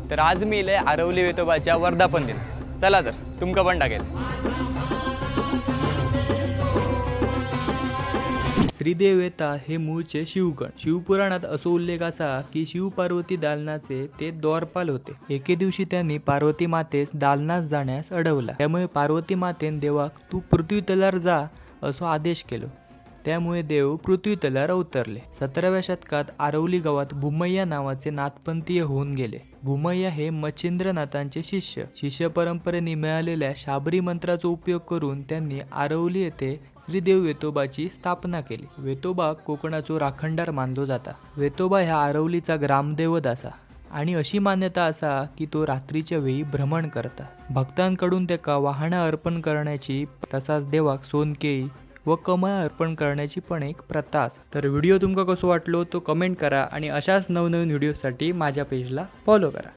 तर आज मी इले आरवली वेतोबाच्या वर्धापन दिन। चला तर तुमका पण टाकेल। श्रीदेव वेता हे मूळचे शिवगण। शिवपुराणात असो उल्लेख असा की शिव पार्वती दालनाचे ते द्वारपाल होते। एके दिवशी त्यांनी पार्वती मातेस दालनास जाण्यास अडवला। त्यामुळे पार्वती मातेन देवाक तू पृथ्वी तलावर जा असो आदेश केलो। त्यामुळे देव पृथ्वी तलावर अवतरले। 17व्या शतकात आरवली गावात भूमय्या नावाचे नाथपंथीय होऊन गेले। भूमय्या हे मच्छिंद्रनाथांचे शिष्य परंपरेने मिळालेल्या शाबरी मंत्राचा उपयोग करून त्यांनी आरवली येथे श्रीदेव वेतोबाची स्थापना केली। वेतोबा कोकणाचो राखणदार मानलो जाता। वेतोबा ह्या आरवलीचा ग्रामदैवत असा आणि अशी मान्यता असा की तो रात्रीच्या वेळी भ्रमण करता। भक्तांकडून त्याका वाहना अर्पण करण्याची तसाच देवाक सोनकेळी व कमळ अर्पण करण्याची पण एक प्रथा असा। तर व्हिडिओ तुमका कसो वाटलो तो कमेंट करा आणि अशाच नवनवीन व्हिडिओसाठी माझ्या पेजला फॉलो करा।